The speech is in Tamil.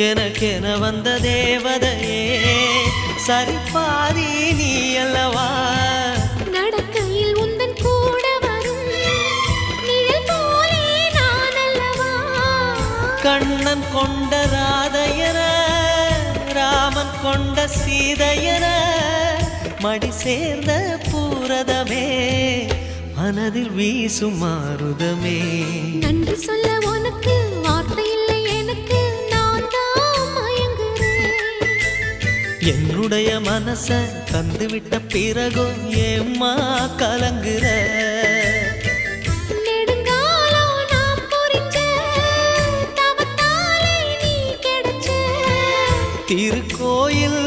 எனக்கென வந்த தேவதையே சரிபாதி நீ அல்லவா நடக்கையில் உந்தன் கூட வரும் நிழல் போலே நான் அல்லவா கண்ணன் கொண்ட ராதையர ராமன் கொண்ட சீதையர மடி சேர்ந்த பூரதமே மனதில் வீசும் மாருதமே நன்றி சொல்ல உனக்கு வார்த்தை இல்லை எனக்கு நான் தான் மயங்குறேன் என்னுடைய மனச தந்துவிட்ட பிறகும் ஏம்மா கலங்குற நெடுங்காலம் நாம் பொறிச்ச தவத்தாலே நீ கிடைச்ச திருக்கோயில்